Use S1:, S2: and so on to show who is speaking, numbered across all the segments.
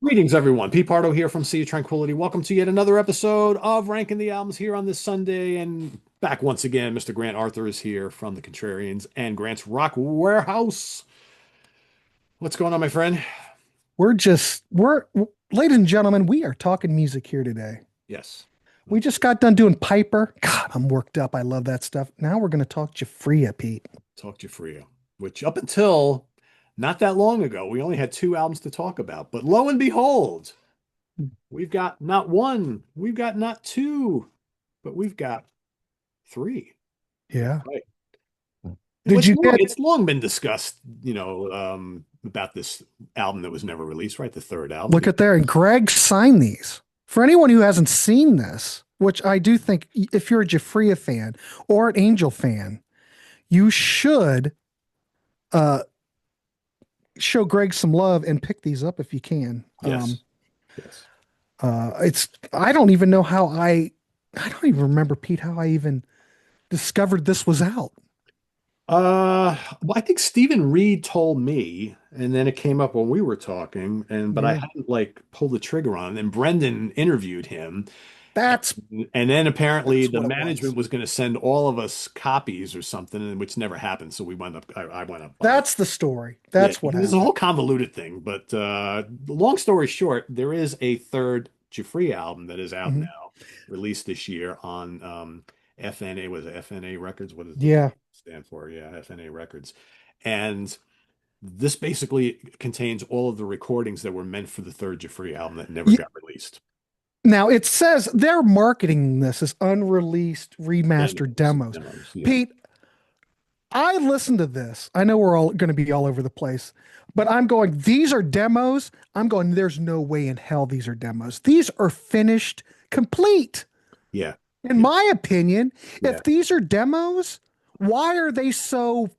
S1: Greetings, everyone. Pete Pardo here from Sea of Tranquility. Welcome to yet another episode of Ranking the Albums here on this Sunday. And back once again, Mr. Grant Arthur is here from the Contrarians and Grant's Rock Warehouse. What's going on, my friend?
S2: We're, ladies and gentlemen, we are talking music here today.
S1: Yes.
S2: We just got done doing Piper. God, I'm worked up. I love that stuff. Now we're going to talk Giuffria, Pete.
S1: Talk Giuffria, which up until not that long ago, we only had two albums to talk about. But lo and behold, we've got not one, we've got not two, but we've got three.
S2: Yeah.
S1: Right.
S2: Did you get,
S1: It's long been discussed, about this album that was never released, right? The third album.
S2: look at there, and Gregg signed these. For anyone who hasn't seen this, which I do think if you're a Giuffria fan or an Angel fan, you should uh show Greg some love and pick these up if you can.
S1: Yes. Yes.
S2: It's I don't even know how I don't even remember, Pete, how I even discovered this was out.
S1: Well, I think Stephen Reed told me, and then it came up when we were talking, but I
S2: Yeah.
S1: hadn't like pulled the trigger on it. And Brendan interviewed him,
S2: That's
S1: and then apparently
S2: that's
S1: the
S2: what it was.
S1: management was going to send all of us copies or something, and which never happened. So I wound up buying.
S2: That's the story.
S1: Yeah,
S2: That's what
S1: there's a
S2: happened.
S1: whole convoluted thing, but long story short, there is a third Giuffria album that is out
S2: Mhm.
S1: now, released this year on FNA. Was it FNA Records? What does the
S2: Yeah.
S1: stand for? Yeah, FNA Records. And this basically contains all of the recordings that were meant for the third Giuffria album that never
S2: Ye-
S1: got released.
S2: Now it says they're marketing this as unreleased remastered
S1: Demos,
S2: demos.
S1: demos, yeah,
S2: Pete, I listened to this. I know we're all going to be all over the place, but I'm going, these are demos. I'm going, there's no way in hell these are demos. These are finished, complete.
S1: yeah,
S2: In
S1: yeah,
S2: my opinion,
S1: yeah,
S2: if these are demos, why are they so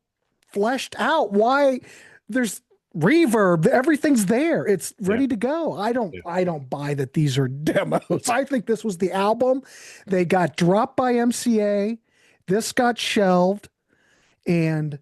S2: fleshed out? Why there's reverb, everything's there. It's
S1: yeah,
S2: ready to go. I don't
S1: yeah.
S2: I don't buy that these are demos. I think this was the album. They got dropped by MCA. This got shelved and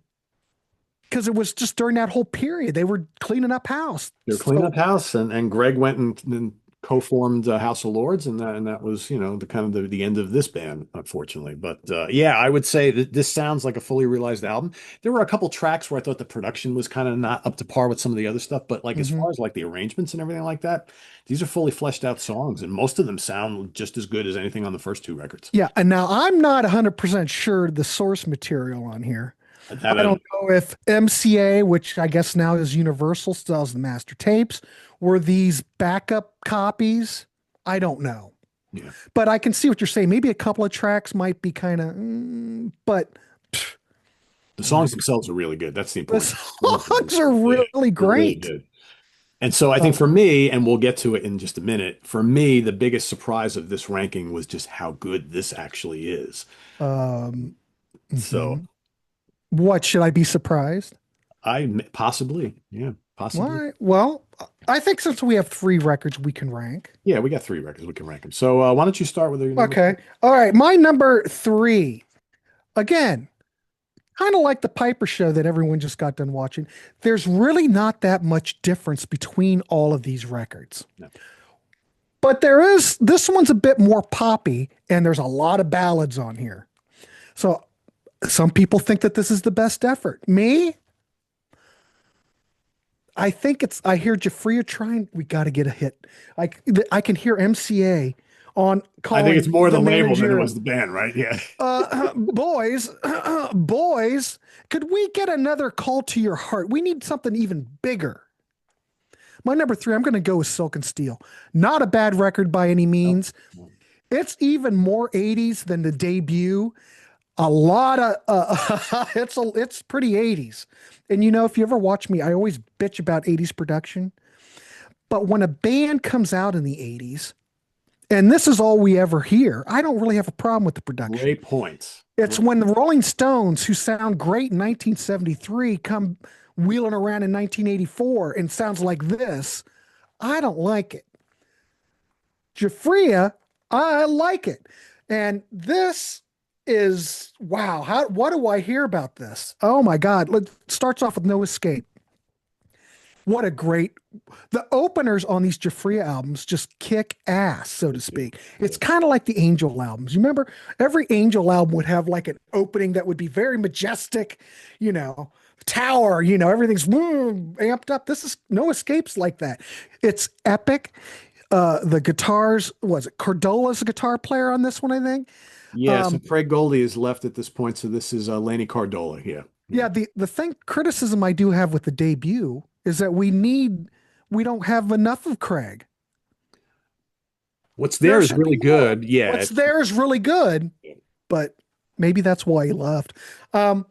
S2: because it was just during that whole period they were cleaning up house.
S1: They're cleaning
S2: So
S1: up house, and Greg went and co-formed House of Lords, and that was the kind of the end of this band, unfortunately. But yeah, I would say that this sounds like a fully realized album. There were a couple tracks where I thought the production was kind of not up to par with some of the other stuff, but like as
S2: mhm.
S1: far as like the arrangements and everything like that, these are fully fleshed out songs, and most of them sound just as good as anything on the first two records.
S2: Yeah, and now I'm not 100% sure the source material on here.
S1: That
S2: I don't know if MCA, which I guess now is Universal, still has the master tapes. Were these backup copies? I don't know.
S1: yeah,
S2: But I can see what you're saying. Maybe a couple of tracks might be kind of, but
S1: the songs themselves are really good. That's the
S2: the
S1: important.
S2: songs are
S1: Yeah,
S2: really
S1: they're really
S2: great.
S1: good. And so I think
S2: Uh,
S1: for me, and we'll get to it in just a minute, for me, the biggest surprise of this ranking was just how good this actually is.
S2: um,
S1: So
S2: mhm. What should I be surprised?
S1: possibly, yeah, possibly.
S2: Why? Well, I think since we have three records, we can rank.
S1: Yeah, we got three records. We can rank them. So why don't you start with your number
S2: Okay.
S1: three?
S2: All right. My number three, again, kind of like the Piper show that everyone just got done watching. There's really not that much difference between all of these records.
S1: No.
S2: But this one's a bit more poppy, and there's a lot of ballads on here. So some people think that this is the best effort. Me, I hear Giuffria trying, we got to get a hit. I, I can hear MCA on
S1: I think it's
S2: calling
S1: more
S2: the
S1: the label than it
S2: manager,
S1: was the band, right? Yeah.
S2: boys, boys, could we get another call to your heart? We need something even bigger. My number three, I'm going to go with Silk and Steel. Not a bad record by any
S1: No,
S2: means.
S1: no.
S2: It's even more 80s than the debut. A lot of it's pretty 80s. And if you ever watch me, I always bitch about 80s production. But when a band comes out in the 80s, and this is all we ever hear, I don't really have a problem with the production.
S1: Great points.
S2: It's when the Rolling Stones, who sound great in 1973, come wheeling around in 1984 and sounds like this. I don't like it. Giuffria, I like it. And this is wow. What do I hear about this? Oh my God. Starts off with No Escape. What a great the openers on these Giuffria albums just kick ass, so to
S1: They do.
S2: speak.
S1: Yeah.
S2: It's kind of like the Angel albums. You remember every Angel album would have like an opening that would be very majestic, you know, tower, everything's amped up. This is no escapes like that. It's epic. The guitars, was it Cordola's a guitar player on this one, I think.
S1: Yeah, so
S2: Um,
S1: Craig Goldie is left at this point, so this is Laney Cardola here. Yeah.
S2: yeah, the thing criticism I do have with the debut is that we don't have enough of Craig.
S1: What's
S2: There
S1: there is
S2: should be
S1: really
S2: more.
S1: good. Yeah,
S2: What's there is really good, but maybe that's why he left. Um,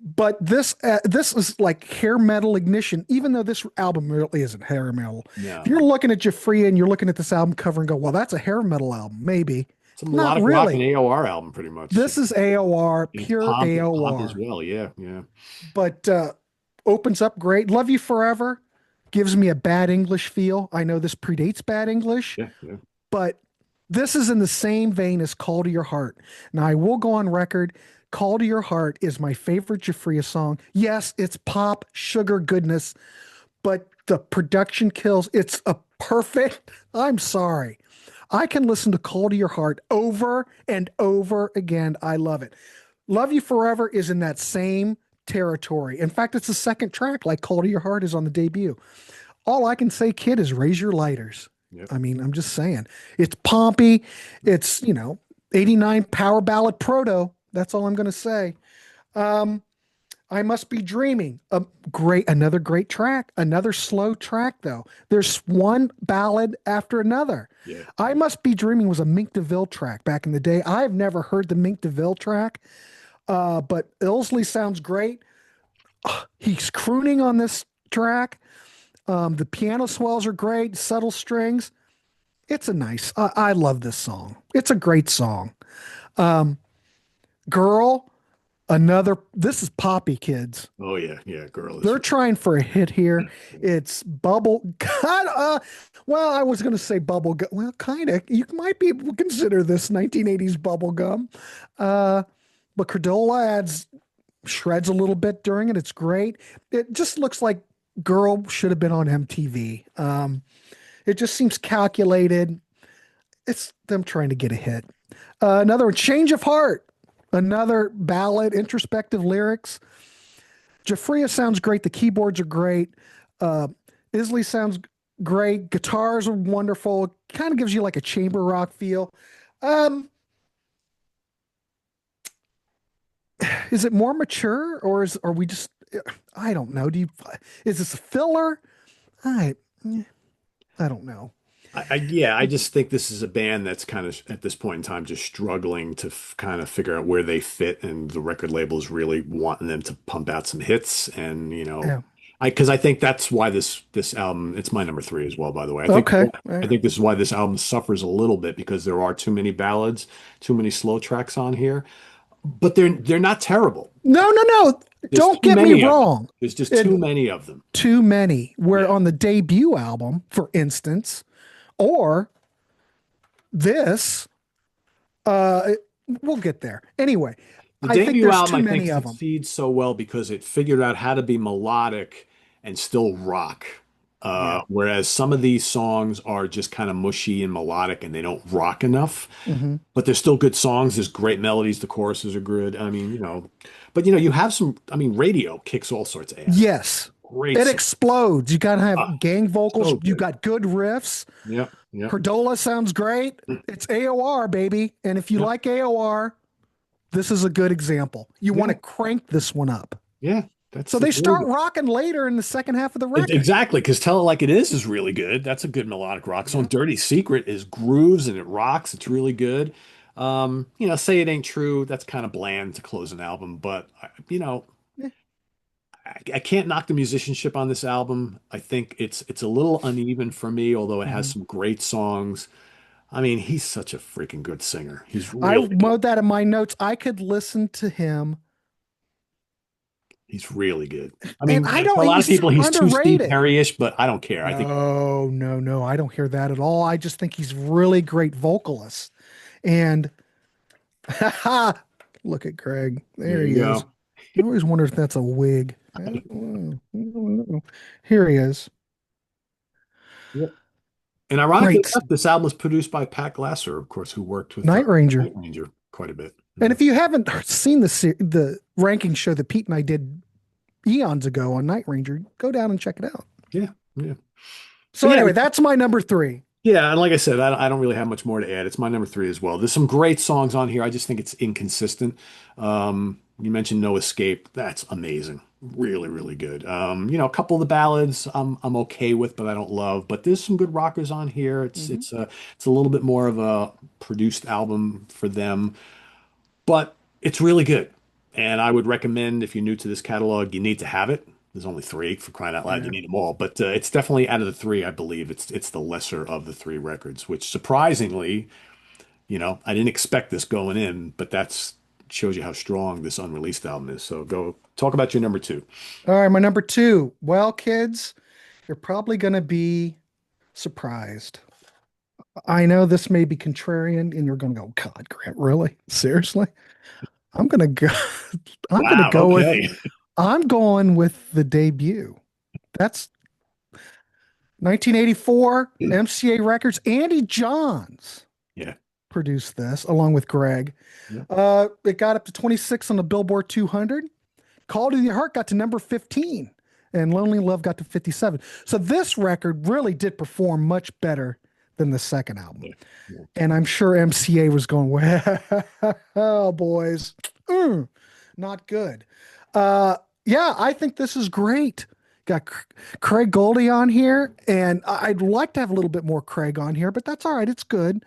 S2: but this is like hair metal ignition, even though this album really isn't hair metal. If
S1: no,
S2: you're
S1: no.
S2: looking at Giuffria and you're looking at this album cover and go, well, that's a hair metal album, maybe.
S1: It's a
S2: Not
S1: melodic rock and
S2: really.
S1: AOR album, pretty much.
S2: This is AOR,
S1: And
S2: pure
S1: pomp as
S2: AOR.
S1: well. Yeah, yeah,
S2: But opens up great. Love You Forever gives me a bad English feel. I know this predates bad English,
S1: yeah, yeah.
S2: but this is in the same vein as Call to Your Heart. Now, I will go on record. Call to Your Heart is my favorite Giuffria song. Yes, it's pop, sugar goodness, but the production kills. It's a perfect, I'm sorry. I can listen to Call to Your Heart over and over again. I love it. Love You Forever is in that same territory. In fact, it's the second track, like Call to Your Heart is on the debut. All I can say, kid, is raise your lighters.
S1: Yep.
S2: I mean, I'm just saying. It's pompy. It's, 89 power ballad proto. That's all I'm going to say. Um, I Must Be Dreaming. Another great track. Another slow track, though. There's one ballad after another.
S1: Yeah.
S2: I Must Be Dreaming was a Mink DeVille track back in the day. I've never heard the Mink DeVille track, but Ilsley sounds great. He's crooning on this track. The piano swells are great, subtle strings. It's a nice. I love this song. It's a great song. Um, Girl, another. This is poppy, kids.
S1: Oh yeah, yeah. Girl is.
S2: They're trying for a hit here. It's bubble. God, well, I was going to say bubble gum. Well, kind of. You might be able to consider this 1980s bubble gum. But Cordola adds shreds a little bit during it. It's great. It just looks like Girl should have been on MTV. It just seems calculated. It's them trying to get a hit. Another one, Change of Heart. Another ballad, introspective lyrics. Giuffria sounds great. The keyboards are great. Uh, Isley sounds great. Guitars are wonderful. Kind of gives you like a chamber rock feel. Um, is it more mature or are we just? I don't know. Is this a filler? I I don't know.
S1: Yeah, I just think this is a band that's kind of at this point in time just struggling to kind of figure out where they fit, and the record label is really wanting them to pump out some hits, and
S2: Yeah.
S1: because I think that's why this album, it's my number three as well, by the way.
S2: Okay.
S1: I think this is why this album suffers a little bit because there are too many ballads, too many slow tracks on here, but they're not terrible.
S2: No, no, no.
S1: There's
S2: Don't
S1: too
S2: get me
S1: many of them.
S2: wrong.
S1: There's just
S2: It,
S1: too many of them.
S2: too many. Where
S1: Yeah.
S2: on the debut album, for instance, or this, uh, we'll get there. Anyway,
S1: The
S2: I think
S1: debut
S2: there's
S1: album,
S2: too
S1: I think,
S2: many of them.
S1: succeeds so well because it figured out how to be melodic and still rock.
S2: Yeah.
S1: Whereas some of these songs are just kind of mushy and melodic and they don't rock enough,
S2: Hmm.
S1: but they're still good songs. There's great melodies. The choruses are good. I mean, but you have some, I mean, Radio kicks all sorts of ass.
S2: Yes.
S1: Great
S2: It
S1: song.
S2: explodes. You got to
S1: Ah,
S2: have gang vocals.
S1: so
S2: You
S1: good.
S2: got good riffs.
S1: Yep. Yep.
S2: Cordola sounds great. It's AOR, baby. And if you
S1: Yep.
S2: like AOR, this is a good example. You want
S1: Yeah.
S2: to crank this one up.
S1: Yeah.
S2: So they
S1: That's really
S2: start
S1: good.
S2: rocking later in the second half of the record.
S1: Exactly, because Tell It Like It Is really good. That's a good melodic rock song.
S2: Yeah.
S1: Dirty Secret is grooves and it rocks. It's really good. Say It Ain't True. That's kind of bland to close an album, but
S2: Yeah.
S1: I can't knock the musicianship on this album. I think it's a little uneven for me, although it has
S2: Mhm.
S1: some great songs. I mean, he's such a freaking good singer. He's
S2: I
S1: really good.
S2: wrote that in my notes. I could listen to him,
S1: He's really good. I
S2: and
S1: mean,
S2: I
S1: for
S2: don't.
S1: a lot of
S2: He's
S1: people, he's too Steve
S2: underrated.
S1: Perry-ish, but I don't care. I think
S2: No, no, no. I don't hear that at all. I just think he's really great vocalist. And look at Greg.
S1: there
S2: There
S1: you
S2: he is.
S1: go.
S2: I always wonder if that's a wig. Here he is.
S1: Yep. And ironically
S2: Great.
S1: enough, this album was produced by Pat Glasser, of course, who worked with
S2: Night Ranger.
S1: Night Ranger quite a bit.
S2: And
S1: Yeah.
S2: if you haven't seen the ranking show that Pete and I did eons ago on Night Ranger, go down and check it out.
S1: Yeah. Yeah. But
S2: So
S1: yeah,
S2: anyway, that's my number three.
S1: yeah, and like I said, I don't really have much more to add. It's my number three as well. There's some great songs on here. I just think it's inconsistent. You mentioned No Escape. That's amazing. Really, really good. A couple of the ballads I'm okay with, but I don't love. But there's some good rockers on here. It's
S2: Hmm.
S1: it's a little bit more of a produced album for them, but it's really good. And I would recommend if you're new to this catalog, you need to have it. There's only three for crying out loud. You
S2: Yeah.
S1: need them all, but it's definitely out of the three. I believe it's the lesser of the three records, which surprisingly, I didn't expect this going in, but that's shows you how strong this unreleased album is. So go talk about your number two.
S2: All right, my number two. Well, kids, you're probably going to be surprised. I know this may be contrarian, and you're going to go, God, Grant, really? Seriously? I'm going to go. I'm going to
S1: Wow.
S2: go with.
S1: Okay.
S2: I'm going with the debut. That's 1984, MCA Records. Andy Johns
S1: Yeah.
S2: produced this along with Gregg.
S1: Yeah.
S2: It got up to 26 on the Billboard 200. Call to the Heart got to number 15, and Lonely Love got to 57. So this record really did perform much better than the second album.
S1: Yeah. Yeah.
S2: And I'm sure MCA was going, well, boys, not good. Yeah, I think this is great. Got Craig Goldie on here, and I'd like to have a little bit more Craig on here, but that's all right. It's good.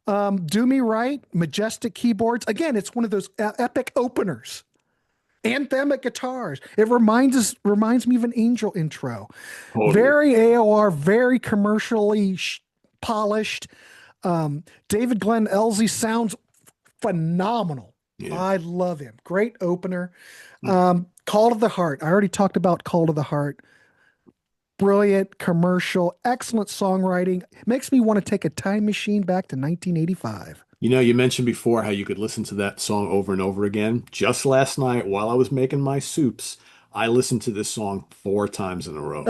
S2: Do Me Right, majestic keyboards. Again, it's one of those epic openers. Anthemic guitars. It reminds me of an Angel intro.
S1: Totally.
S2: Very AOR, very commercially polished. David Glenn Elsie sounds phenomenal.
S1: Yeah.
S2: I love him. Great opener. Call to the Heart. I already talked about Call to the Heart. Brilliant commercial, excellent songwriting. Makes me want to take a time machine back to 1985.
S1: You mentioned before how you could listen to that song over and over again. Just last night, while I was making my soups, I listened to this song four times in a row.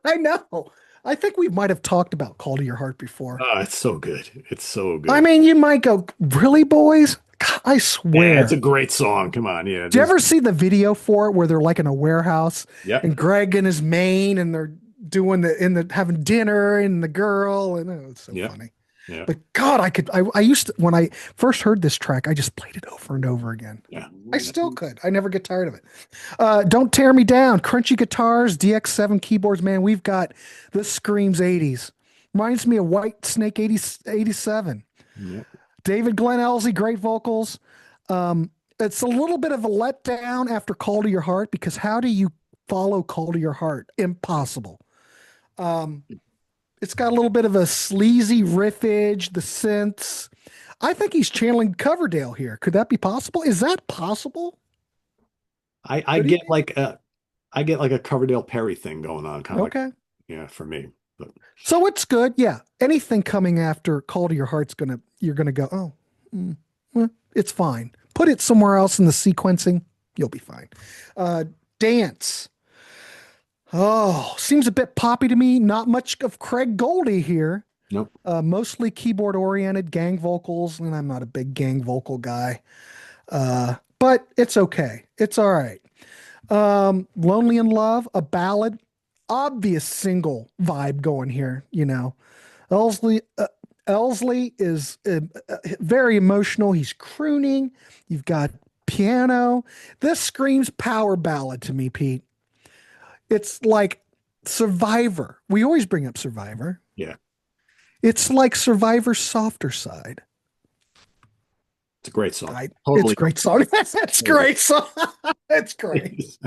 S2: I know. I think we might have talked about Call to Your Heart before.
S1: Oh, it's so good. It's so
S2: I
S1: good.
S2: mean, you might go, really, boys? I
S1: Yeah, it's a
S2: swear.
S1: great song. Come on. Yeah,
S2: Do you
S1: there's
S2: ever see the video for it where they're like in a warehouse
S1: yep.
S2: and Greg and his main and they're doing the having dinner and the girl and oh, it's so
S1: Yep.
S2: funny.
S1: Yeah.
S2: But God, I used to when I first heard this track, I just played it over and over again.
S1: Yeah.
S2: I still could. I never get tired of it. Don't Tear Me Down, crunchy guitars, DX7 keyboards, man. We've got this screams 80s. Reminds me of White Snake 87.
S1: Yep.
S2: David Glenn Elsie, great vocals. It's a little bit of a letdown after Call to Your Heart because how do you follow Call to Your Heart? Impossible. Um, it's got a little bit of a sleazy riffage, the synths. I think he's channeling Coverdale here. Could that be possible? Is that possible?
S1: I
S2: Could he
S1: get
S2: be?
S1: like a Coverdale Perry thing going on, kind of like
S2: Okay.
S1: yeah, for me. But
S2: So it's good. Yeah. Anything coming after Call to Your Heart's you're gonna go, oh, well, it's fine. Put it somewhere else in the sequencing, you'll be fine. Uh, Dance. Oh, seems a bit poppy to me. Not much of Craig Goldie here.
S1: nope.
S2: Mostly keyboard oriented, gang vocals, and I'm not a big gang vocal guy. But it's okay. It's all right. Lonely in Love, a ballad, obvious single vibe going here, you know. Elsley, Elsley is very emotional. He's crooning. You've got piano. This screams power ballad to me, Pete. It's like Survivor. We always bring up Survivor.
S1: Yeah,
S2: It's like Survivor's softer side.
S1: it's a great song.
S2: It's
S1: Totally.
S2: a great song. It's great song. It's great.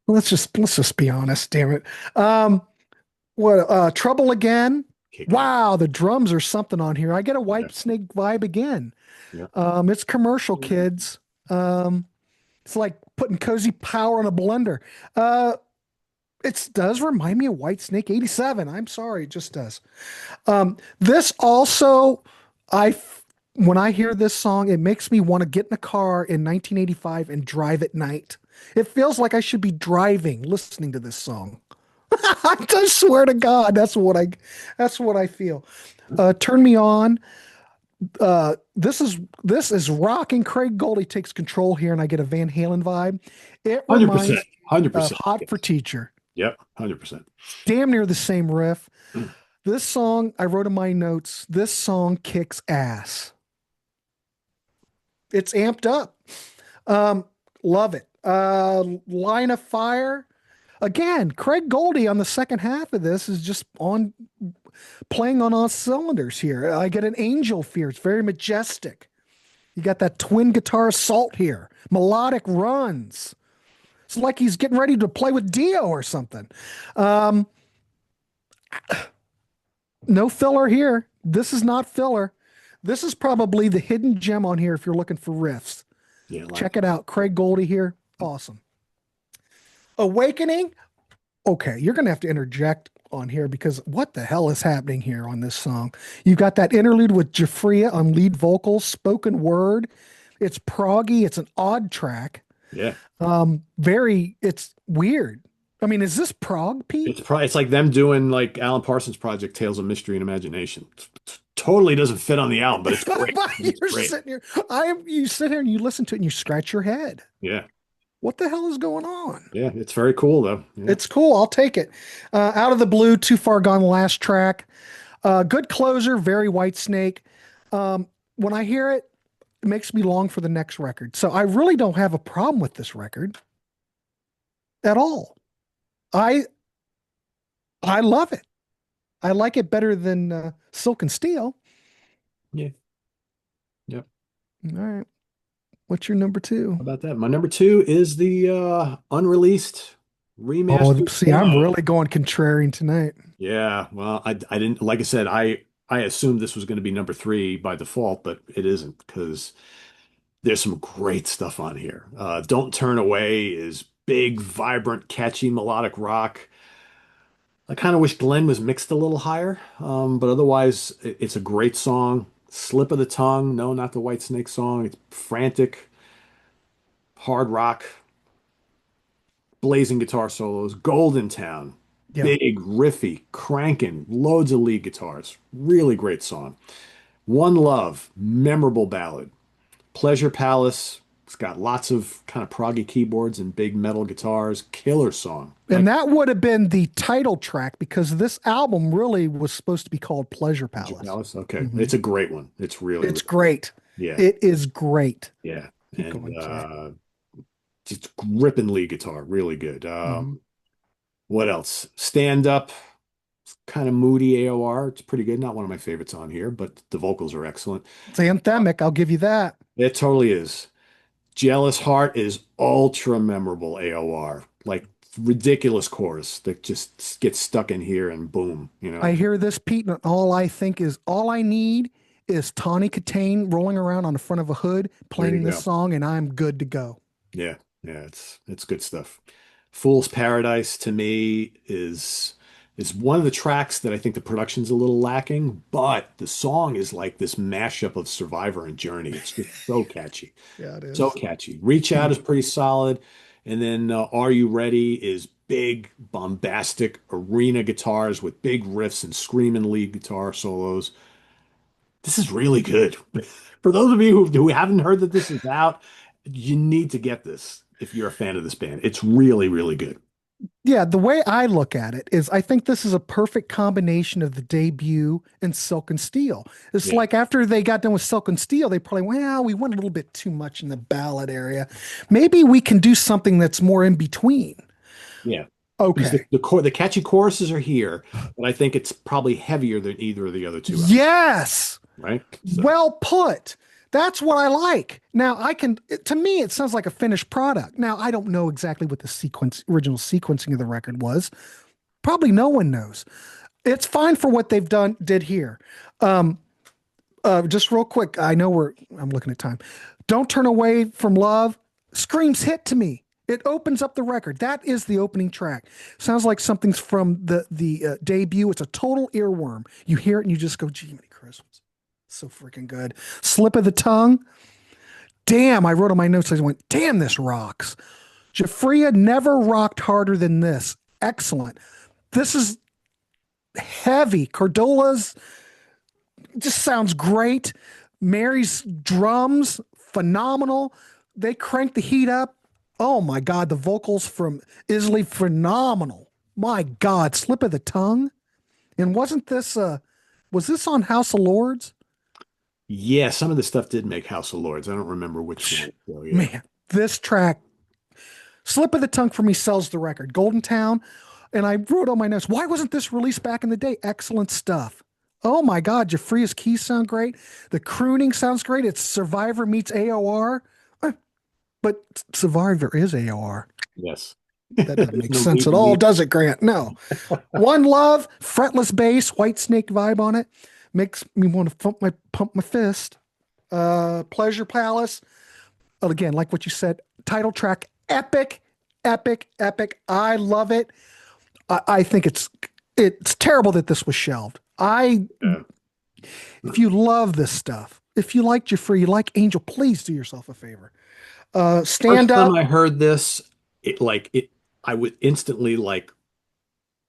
S2: Let's just be honest, damn it. What Trouble Again?
S1: Kick ass.
S2: Wow, the drums are something on here. I get a
S1: Yeah.
S2: White Snake vibe again.
S1: Yeah.
S2: It's commercial, kids. It's like putting cozy power in a blender. It does remind me of White Snake 87. I'm sorry, it just does. This also, when I hear this song, it makes me want to get in a car in 1985 and drive at night It feels like I should be driving, listening to this song. I just swear to God, that's what I feel. Turn Me On. This is rocking. Craig Goldie takes control here, and I get a Van Halen vibe. It
S1: 100%.
S2: reminds me of
S1: 100%.
S2: Hot for
S1: Yes.
S2: Teacher.
S1: Yep. 100%.
S2: Damn near the same riff. This song, I wrote in my notes, this song kicks ass. It's amped up. Um, Love it. Line of Fire. Again, Craig Goldie on the second half of this is just on playing on all cylinders here. I get an angel fear. It's very majestic. You got that twin guitar assault here. Melodic runs. It's like he's getting ready to play with Dio or something. Um, no filler here. This is not filler. This is probably the hidden gem on here if you're looking for riffs.
S1: Yeah, I like
S2: Check
S1: it.
S2: it out. Craig Goldie here. Awesome. Awakening. Okay, you're going to have to interject on here because what the hell is happening here on this song? You've got that interlude with Giuffria on lead vocals, spoken word. It's proggy. It's an odd track.
S1: Yeah.
S2: It's weird. I mean, is this prog, Pete?
S1: It's like them doing like Alan Parsons' project, Tales of Mystery and Imagination. Totally doesn't fit on the album, but it's great.
S2: But
S1: It's
S2: you're
S1: great.
S2: sitting here. You sit here and you listen to it and you scratch your head.
S1: Yeah.
S2: What the hell is going on?
S1: Yeah. It's very cool though. Yeah.
S2: It's cool. I'll take it. Out of the Blue, Too Far Gone, the last track. Good closer, very White Snake. When I hear it, it makes me long for the next record. So I really don't have a problem with this record at all. I I love it. I like it better than Silk and Steel.
S1: Yeah. Yep.
S2: All right. What's your number two?
S1: How about that? My number two is the unreleased
S2: Oh,
S1: remastered
S2: see, I'm
S1: demo.
S2: really going contrarian tonight.
S1: Yeah, well, I didn't like I said, I assumed this was going to be number three by default, but it isn't because there's some great stuff on here. Don't Turn Away is big, vibrant, catchy melodic rock. I kind of wish Glenn was mixed a little higher, but otherwise, it's a great song. Slip of the Tongue, no, not the White Snake song. It's frantic, hard rock, blazing guitar solos. Golden Town,
S2: Yeah.
S1: big, riffy, cranking, loads of lead guitars. Really great song. One Love, memorable ballad. Pleasure Palace, it's got lots of kind of proggy keyboards and big metal guitars. Killer song.
S2: And
S1: Like
S2: that would have been the title track because this album really was supposed to be called Pleasure
S1: Pleasure
S2: Palace.
S1: Palace. Okay.
S2: Mhm.
S1: It's a great one. It's really,
S2: It's
S1: really,
S2: great.
S1: yeah.
S2: It is great.
S1: Yeah.
S2: Keep
S1: And
S2: going, sorry.
S1: just ripping lead guitar. Really good.
S2: Mhm.
S1: What else? Stand Up, kind of moody AOR. It's pretty good. Not one of my favorites on here, but the vocals are excellent.
S2: It's anthemic, I'll give you that.
S1: It totally is. Jealous Heart is ultra memorable AOR. Like ridiculous chorus that just gets stuck in here and boom, you
S2: I
S1: know.
S2: hear this, Pete, and all I think is all I need is Tawny Katane rolling around on the front of a hood
S1: There
S2: playing
S1: you
S2: this
S1: go.
S2: song, and I'm good to go.
S1: Yeah, yeah, it's good stuff. Fool's Paradise to me is one of the tracks that I think the production's a little lacking, but the song is like this mashup of Survivor and Journey. It's just so catchy.
S2: Yeah, it
S1: So
S2: is.
S1: catchy. Reach Out is pretty solid. And then Are You Ready is big, bombastic arena guitars with big riffs and screaming lead guitar solos. This is really good. For those of you who haven't heard that this is out, you need to get this if you're a fan of this band. It's really, really good.
S2: Yeah, the way I look at it is I think this is a perfect combination of the debut and Silk and Steel. It's
S1: Yeah,
S2: like after they got done with Silk and Steel, they probably, well, we went a little bit too much in the ballad area. Maybe we can do something that's more in between.
S1: yeah. Because
S2: Okay.
S1: the catchy choruses are here, but I think it's probably heavier than either of the other two albums,
S2: Yes.
S1: right? So
S2: Well put. That's what I like. Now to me, it sounds like a finished product. Now, I don't know exactly what the original sequencing of the record was. Probably no one knows. It's fine for what did here. Um, just real quick, I'm looking at time. Don't Turn Away from Love screams hit to me. It opens up the record. That is the opening track. Sounds like something's from the debut. It's a total earworm. You hear it and you just go, "Gee, many Christmas." So freaking good. Slip of the Tongue. Damn, I wrote on my notes. I went, "Damn, this rocks." Giuffria never rocked harder than this. Excellent. This is heavy. Cordola's just sounds great. Mary's drums, phenomenal. They crank the heat up. Oh my God, the vocals from Isley, phenomenal. My God, slip of the tongue. And wasn't this was this on House of Lords?
S1: Yeah, some of the stuff did make House of Lords. I don't remember which one. So yeah.
S2: Man, this track, slip of the tongue for me sells the record. Golden Town. And I wrote on my notes, why wasn't this released back in the day? Excellent stuff. Oh my God, Giuffria's keys sound great. The crooning sounds great. It's Survivor meets AOR. But Survivor is AOR.
S1: Yes.
S2: That doesn't
S1: There's
S2: make
S1: no
S2: sense
S1: need
S2: at
S1: to
S2: all,
S1: meet.
S2: does it, Grant? No. One Love, fretless bass, White Snake vibe on it. Makes me want to pump my fist. Pleasure Palace. Oh, again, like what you said, title track, epic, epic, epic. I love it. I think it's terrible that this was shelved.
S1: Yeah.
S2: If you love this stuff, if you like Giuffria, you like Angel, please do yourself a favor. Stand
S1: First time
S2: up.
S1: I heard this, I would instantly like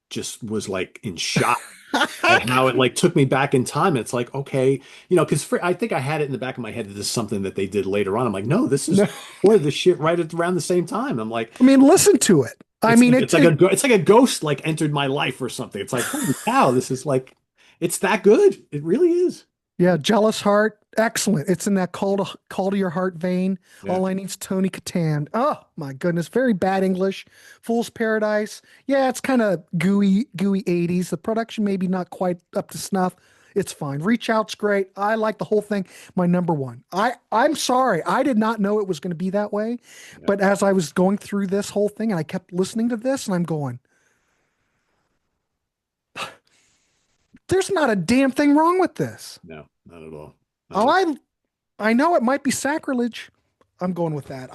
S1: just was like in shock at how it like took me back in time. It's like, okay, because I think I had it in the back of my head that this is something that they did later on. I'm like, no, this is
S2: No,
S1: recorded this shit right at around the same time. I'm like,
S2: I mean, listen to it. I
S1: it's
S2: mean,
S1: like it's like it's like a ghost like entered my life or something. It's like, holy cow, this is like, it's that good. It really is.
S2: yeah, Jealous Heart, excellent. It's in that call to your heart vein.
S1: Yeah.
S2: All I need's Tony Catan. Oh my goodness, very bad English. Fool's Paradise. Yeah, it's kind of gooey 80s. The production maybe not quite up to snuff. It's fine. Reach Out's great. I like the whole thing. My number one. I'm sorry. I did not know it was going to be that way.
S1: Yeah.
S2: But as I was going through this whole thing and I kept listening to this and I'm going, there's not a damn thing wrong with this.
S1: No, not at all. Not
S2: Oh,
S1: at
S2: I know it might be sacrilege. I'm going with that.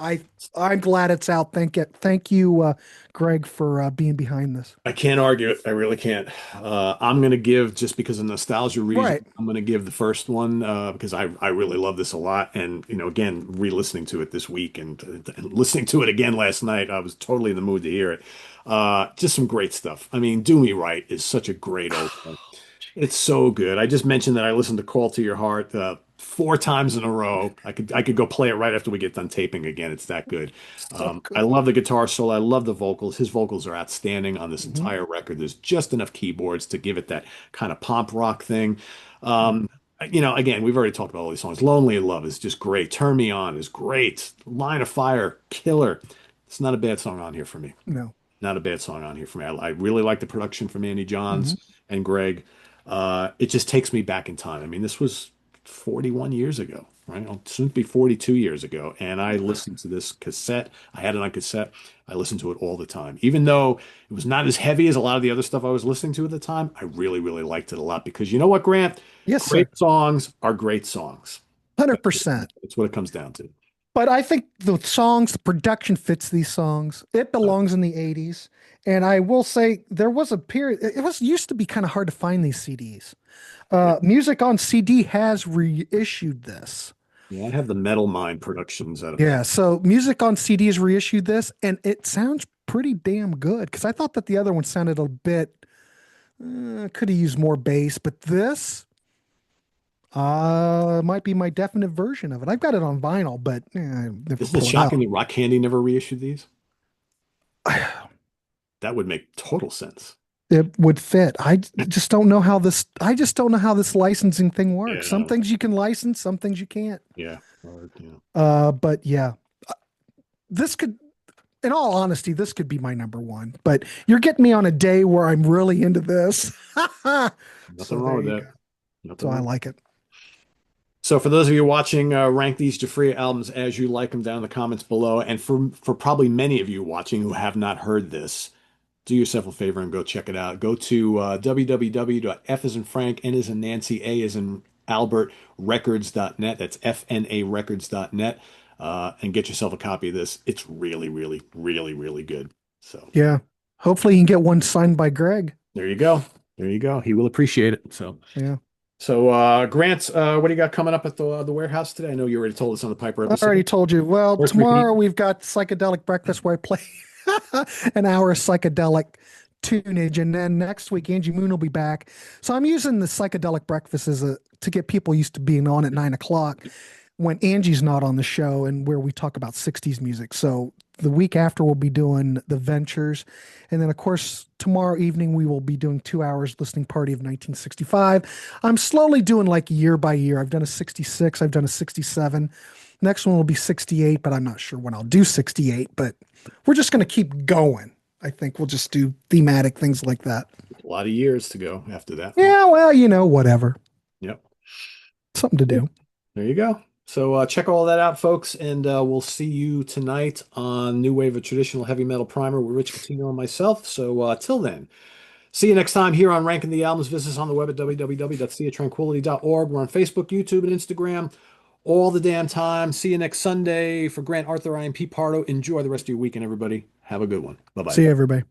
S2: I'm glad it's out. Thank you, Gregg, for being behind this.
S1: I can't argue it. I really can't. I'm gonna give just because of nostalgia reason.
S2: Right.
S1: I'm gonna give the first one because I really love this a lot, and again, re-listening to it this week and listening to it again last night, I was totally in the mood to hear it. Just some great stuff. I mean, "Do Me Right" is such a great opening. It's so good. I just mentioned that I listened to "Call to Your Heart" 4 times in a row. I could go play it right after we get done taping again. It's that good.
S2: So
S1: I
S2: good.
S1: love the guitar solo. I love the vocals. His vocals are outstanding on this
S2: Hmm.
S1: entire record. There's just enough keyboards to give it that kind of pop rock thing. Um, again, we've already talked about all these songs. "Lonely in Love" is just great. "Turn Me On" is great. "Line of Fire," killer. It's not a bad song on here for me.
S2: No.
S1: Not a bad song on here for me. I really like the production from Andy
S2: Hmm.
S1: Johns and Gregg. It just takes me back in time. I mean, this was 41 years ago, right? It'll soon be 42 years ago. And I listened to this cassette. I had it on cassette. I listened to it all the time. Even though it was not as heavy as a lot of the other stuff I was listening to at the time, I really, really liked it a lot because you know what, Grant?
S2: Yes, sir.
S1: Great songs are great songs. That's
S2: 100%.
S1: that's what it comes down to.
S2: But I think the songs, the production fits these songs. It belongs in the 80s. And I will say there was a period, it was used to be kind of hard to find these CDs.
S1: Yeah.
S2: Music on CD has reissued this.
S1: Yeah, I have the Metal Mind productions out of that.
S2: Yeah, so Music on CD has reissued this, and it sounds pretty damn good because I thought that the other one sounded a bit, could have used more bass, but this might be my definite version of it. I've got it on vinyl, but I never
S1: Isn't it
S2: pull it
S1: shocking
S2: out.
S1: that Rock Candy never reissued these? That would make total sense.
S2: It would fit. Just don't know how this. I just don't know how this licensing thing works. Some
S1: Yeah,
S2: things you can license, some things you can't.
S1: yeah, or, yeah.
S2: But yeah, this could, in all honesty, this could be my number one. But you're getting me on a day where I'm really into this.
S1: Nothing
S2: So
S1: wrong
S2: there
S1: with
S2: you
S1: that.
S2: go.
S1: Nothing
S2: So I
S1: wrong.
S2: like it.
S1: So for those of you watching, rank these Giuffria albums as you like them down in the comments below. And for probably many of you watching who have not heard this, do yourself a favor and go check it out. Go to www.f as in Frank, N as in Nancy, A as in Albert, records.net. That's FNA records.net. And get yourself a copy of this. It's really, really, really, really good. So
S2: Yeah. Hopefully you can get one signed by Gregg.
S1: there you go. There you go. He will appreciate it. So
S2: Yeah.
S1: So, Grant, what do you got coming up at the warehouse today? I know you already told us on the Piper
S2: I already
S1: episode.
S2: told you. Well,
S1: First
S2: tomorrow
S1: repeat.
S2: we've got psychedelic breakfast where I play an hour of psychedelic tunage, and then next week Angie Moon will be back. So I'm using the psychedelic breakfast as a to get people used to being on at 9 o'clock when Angie's not on the show and where we talk about 60s music. So the week after we'll be doing the Ventures. And then of course tomorrow evening we will be doing 2 hours listening party of 1965. I'm slowly doing like year by year. I've done a 66, I've done a 67. Next one will be 68, but I'm not sure when I'll do 68, but we're just going to keep going. I think we'll just do thematic things like that.
S1: A lot of years to go after that. Huh?
S2: Yeah, well, whatever.
S1: Yep.
S2: Something to
S1: Cool.
S2: do.
S1: There you go. So check all that out, folks, and we'll see you tonight on New Wave of Traditional Heavy Metal Primer with Rich Catino and myself. So till then, see you next time here on Ranking the Albums. Visit us on the web at www.seatranquility.org. We're on Facebook, YouTube, and Instagram all the damn time. See you next Sunday. For Grant Arthur, I am Pete Pardo. Enjoy the rest of your weekend, everybody. Have a good one. Bye
S2: See
S1: bye.
S2: you, everybody.